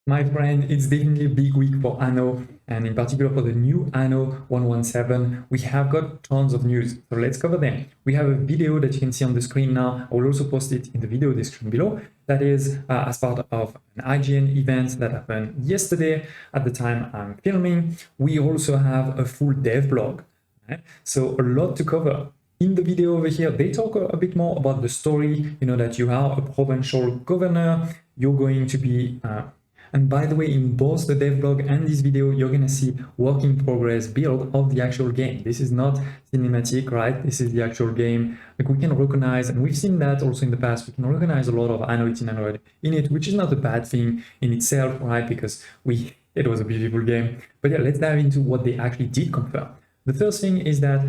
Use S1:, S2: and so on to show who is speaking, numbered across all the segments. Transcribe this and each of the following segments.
S1: My friend, it's definitely a big week for Anno, and in particular for the new Anno 117. We have got tons of news, so let's cover them. We have a video that you can see on the screen now. I will also post it in the video description below. That is as part of an IGN event that happened yesterday at the time I'm filming. We also have a full dev blog, right? So a lot to cover. In the video over here, they talk a bit more about the story, that you are a provincial governor, you're going to be and by the way, in both the dev blog and this video, you're going to see work in progress build of the actual game. This is not cinematic, right? This is the actual game. Like, we can recognize, and we've seen that also in the past, we can recognize a lot of Anno 1800 in it, which is not a bad thing in itself, right? Because it was a beautiful game. But yeah, let's dive into what they actually did confirm. The first thing is that,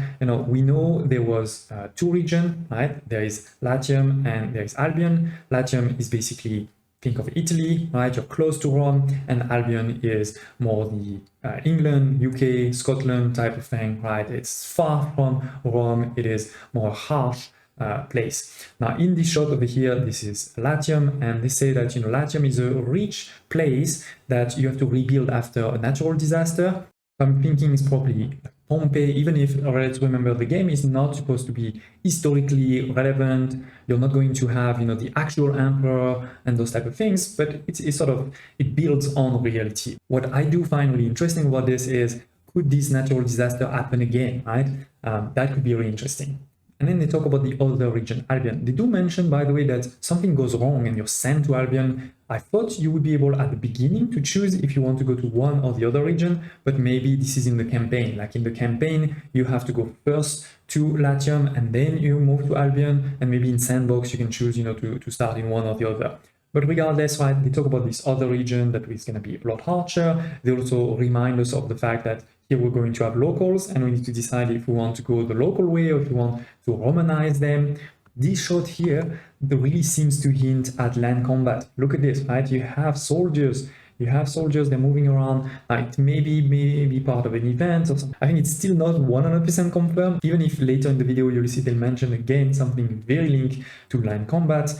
S1: we know there was two regions, right? There is Latium and there is Albion. Latium is basically, think of Italy, right? You're close to Rome, and Albion is more the England, UK, Scotland type of thing, right? It's far from Rome. It is more harsh place. Now, in this shot over here, this is Latium, and they say that, Latium is a rich place that you have to rebuild after a natural disaster. I'm thinking it's probably Pompeii, even if, let's remember, the game is not supposed to be historically relevant. You're not going to have, the actual emperor and those type of things, but it builds on reality. What I do find really interesting about this is, could this natural disaster happen again, right? That could be really interesting. And then they talk about the other region, Albion. They do mention, by the way, that something goes wrong and you're sent to Albion. I thought you would be able at the beginning to choose if you want to go to one or the other region, but maybe this is in the campaign. Like in the campaign, you have to go first to Latium and then you move to Albion, and maybe in Sandbox you can choose, to start in one or the other. But regardless, right, they talk about this other region that is going to be a lot harsher. They also remind us of the fact that here we're going to have locals, and we need to decide if we want to go the local way or if we want to Romanize them. This shot here really seems to hint at land combat. Look at this, right? You have soldiers. They're moving around. It may be part of an event or something. I think it's still not 100% confirmed, even if later in the video you'll see they'll mention again something very linked to land combat.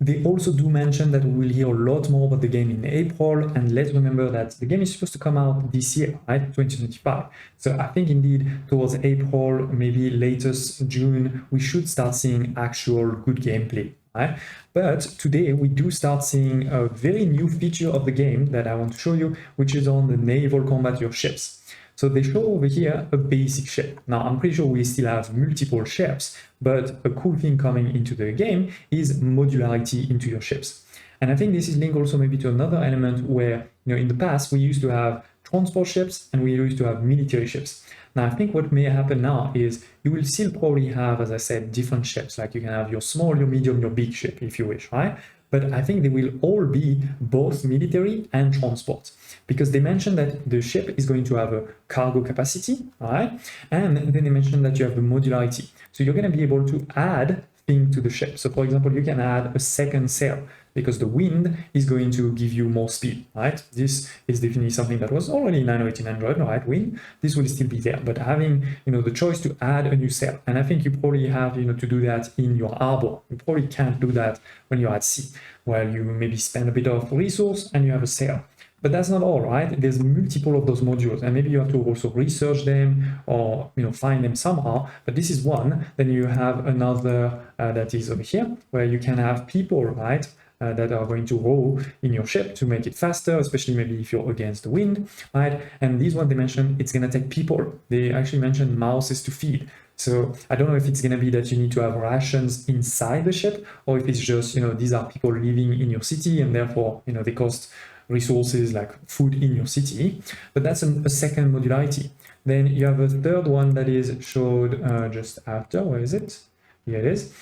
S1: They also do mention that we will hear a lot more about the game in April, and let's remember that the game is supposed to come out this year, right, 2025. So I think indeed towards April, maybe latest June, we should start seeing actual good gameplay, right? But today we do start seeing a very new feature of the game that I want to show you, which is on the naval combat, your ships. So they show over here a basic ship. Now, I'm pretty sure we still have multiple ships, but a cool thing coming into the game is modularity into your ships. And I think this is linked also maybe to another element where, in the past, we used to have transport ships and we used to have military ships. Now, I think what may happen now is you will still probably have, as I said, different ships. Like you can have your small, your medium, your big ship, if you wish, right? But I think they will all be both military and transport, because they mentioned that the ship is going to have a cargo capacity, right? And then they mentioned that you have the modularity. So you're going to be able to add things to the ship. So for example, you can add a second sail because the wind is going to give you more speed, right? This is definitely something that was already in Anno 1800, right? Wind, this will still be there, but having, the choice to add a new sail. And I think you probably have, to do that in your harbor. You probably can't do that when you're at sea, where you maybe spend a bit of resource and you have a sail. But that's not all, right? There's multiple of those modules, and maybe you have to also research them or find them somehow. But this is one. Then you have another that is over here, where you can have people, right, that are going to row in your ship to make it faster, especially maybe if you're against the wind, right? And this one they mentioned, it's going to take people. They actually mentioned mouses to feed. So I don't know if it's going to be that you need to have rations inside the ship, or if it's just, these are people living in your city and therefore, they cost resources like food in your city. But that's a second modularity. Then you have a third one that is showed just after. Where is it? Here it is.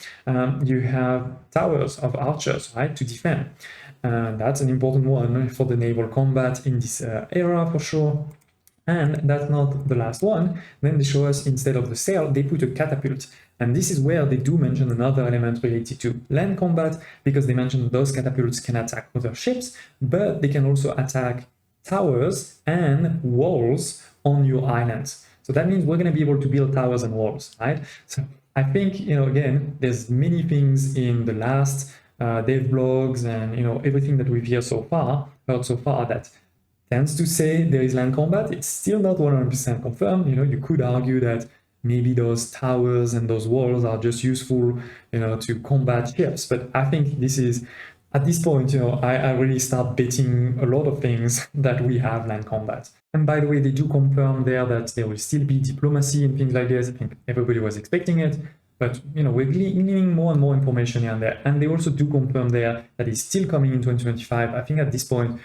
S1: You have towers of archers, right, to defend. That's an important one for the naval combat in this era for sure. And that's not the last one. Then they show us, instead of the sail, they put a catapult. And this is where they do mention another element related to land combat, because they mention those catapults can attack other ships, but they can also attack towers and walls on your islands. So that means we're going to be able to build towers and walls, right? So I think, again, there's many things in the last dev blogs and, everything that we've heard so far heard so far that tends to say there is land combat. It's still not 100% confirmed. You could argue that maybe those towers and those walls are just useful, to combat ships. But I think this is, at this point, I really start betting a lot of things that we have land combat. And by the way, they do confirm there that there will still be diplomacy and things like this. I think everybody was expecting it. But, we're gleaning more and more information here and there. And they also do confirm there that it's still coming in 2025. I think at this point,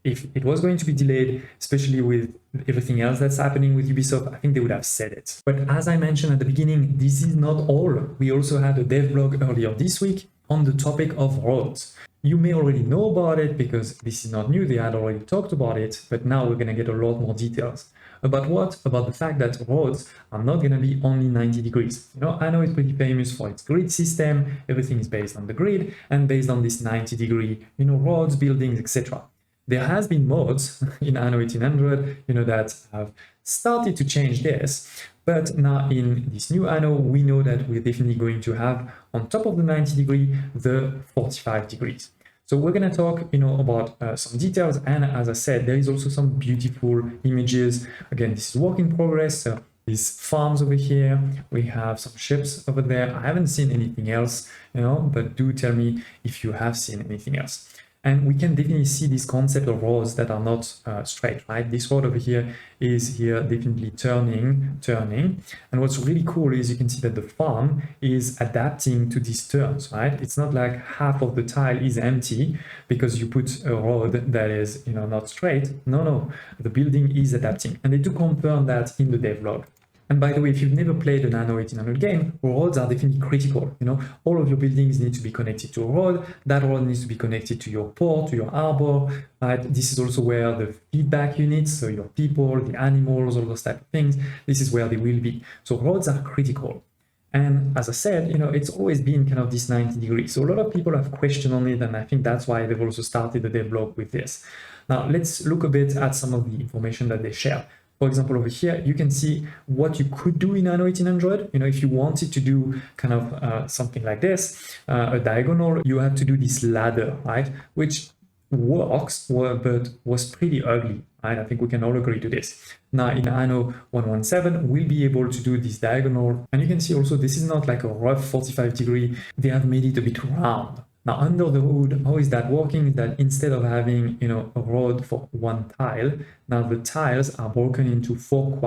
S1: if it was going to be delayed, especially with everything else that's happening with Ubisoft, I think they would have said it. But as I mentioned at the beginning, this is not all. We also had a dev blog earlier this week on the topic of roads. You may already know about it because this is not new. They had already talked about it, but now we're going to get a lot more details. About what? About the fact that roads are not going to be only 90 degrees. Anno is pretty famous for its grid system. Everything is based on the grid and based on this 90-degree, roads, buildings, etc. There has been mods in Anno 1800, that have started to change this. But now in this new Anno, we know that we're definitely going to have on top of the 90 degree, the 45 degrees. So we're going to talk, about some details. And as I said, there is also some beautiful images. Again, this is work in progress. So these farms over here, we have some ships over there. I haven't seen anything else, but do tell me if you have seen anything else. And we can definitely see this concept of roads that are not straight, right? This road over here is here definitely turning. And what's really cool is you can see that the farm is adapting to these turns, right? It's not like half of the tile is empty because you put a road that is, not straight. No, the building is adapting. And they do confirm that in the devlog. And by the way, if you've never played an Anno 1800 game, roads are definitely critical. All of your buildings need to be connected to a road. That road needs to be connected to your port, to your harbor, right? This is also where the feedback units, so your people, the animals, all those type of things, this is where they will be. So roads are critical. And as I said, it's always been kind of this 90 degrees. So a lot of people have questioned on it, and I think that's why they've also started the devlog with this. Now, let's look a bit at some of the information that they share. For example, over here, you can see what you could do in Anno 1800. If you wanted to do kind of something like this, a diagonal, you have to do this ladder, right? Which works, but was pretty ugly, right? I think we can all agree to this. Now, in Anno 117, we'll be able to do this diagonal. And you can see also, this is not like a rough 45 degree. They have made it a bit round. Now, under the hood, how is that working? That instead of having, a road for one tile, now the tiles are broken into 4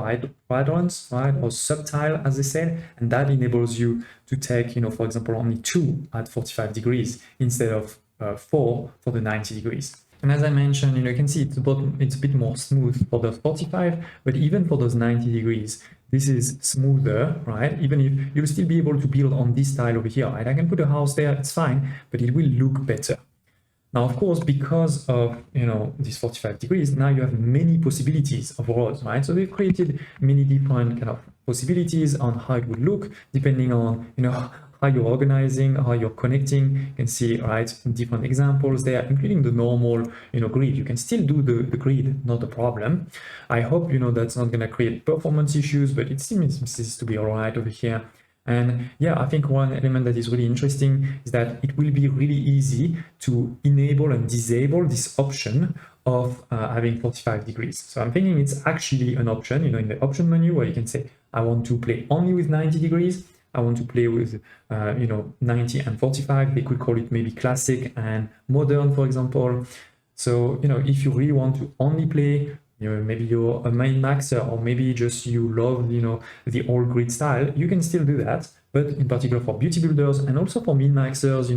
S1: quadrants, right? Or subtile, as they said, and that enables you to take, for example, only 2 at 45 degrees instead of 4 for the 90 degrees. And as I mentioned, you can see it's a bit more smooth for those 45, but even for those 90 degrees, this is smoother, right? Even if you'll still be able to build on this tile over here, right? I can put a house there, it's fine, but it will look better. Now, of course, because of, these 45 degrees, now you have many possibilities of roads, right? So we've created many different kind of possibilities on how it would look, depending on, how you're organizing, how you're connecting. You can see, right, different examples there, including the normal, grid. You can still do the grid, not a problem. I hope, that's not going to create performance issues, but it seems to be all right over here. And yeah, I think one element that is really interesting is that it will be really easy to enable and disable this option of having 45 degrees. So I'm thinking it's actually an option, in the option menu where you can say, I want to play only with 90 degrees. I want to play with, 90 and 45. They could call it maybe classic and modern, for example. So, if you really want to only play, maybe you're a main maxer, or maybe just you love, the old grid style, you can still do that. But in particular for beauty builders and also for min maxers,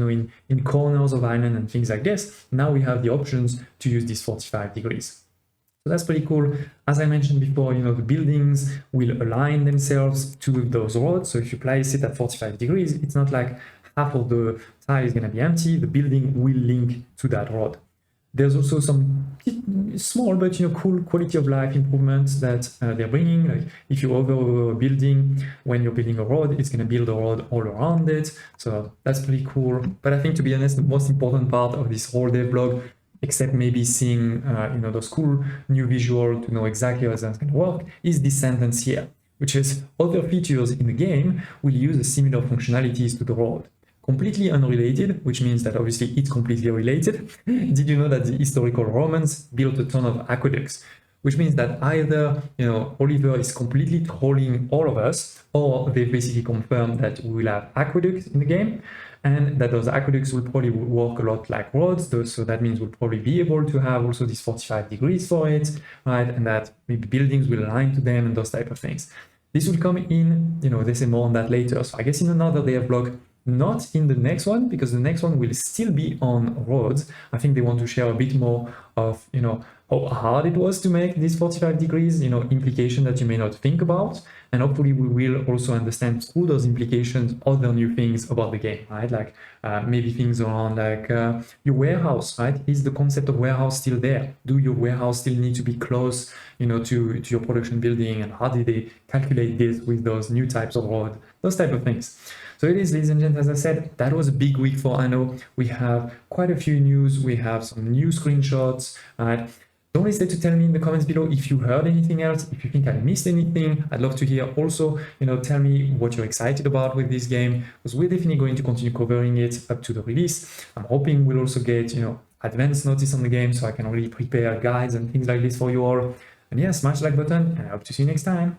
S1: in corners of island and things like this, now we have the options to use these 45 degrees. So that's pretty cool. As I mentioned before, the buildings will align themselves to those roads. So if you place it at 45 degrees, it's not like half of the tile is going to be empty. The building will link to that road. There's also some small but cool quality of life improvements that they're bringing. Like if you over a building, when you're building a road, it's going to build a road all around it. So that's pretty cool. But I think, to be honest, the most important part of this whole devlog, except maybe seeing those cool new visuals to know exactly how that's going to work, is this sentence here, which is other features in the game will use a similar functionalities to the road. Completely unrelated, which means that obviously it's completely related. Did you know that the historical Romans built a ton of aqueducts? Which means that either, Oliver is completely trolling all of us, or they basically confirmed that we will have aqueducts in the game, and that those aqueducts will probably work a lot like roads. So that means we'll probably be able to have also these 45 degrees for it, right? And that maybe buildings will align to them and those type of things. This will come in, they say more on that later. So I guess in another dev blog, not in the next one, because the next one will still be on roads. I think they want to share a bit more of, how hard it was to make these 45 degrees, implication that you may not think about. And hopefully we will also understand through those implications other new things about the game, right? Like maybe things around like your warehouse, right? Is the concept of warehouse still there? Do your warehouse still need to be close, to your production building? And how did they calculate this with those new types of road? Those type of things. So it is, ladies and gents, as I said, that was a big week for Anno. We have quite a few news. We have some new screenshots, right? Don't hesitate to tell me in the comments below if you heard anything else, if you think I missed anything. I'd love to hear. Also, tell me what you're excited about with this game, because we're definitely going to continue covering it up to the release. I'm hoping we'll also get, advance notice on the game so I can already prepare guides and things like this for you all. And yeah, smash the like button, and I hope to see you next time.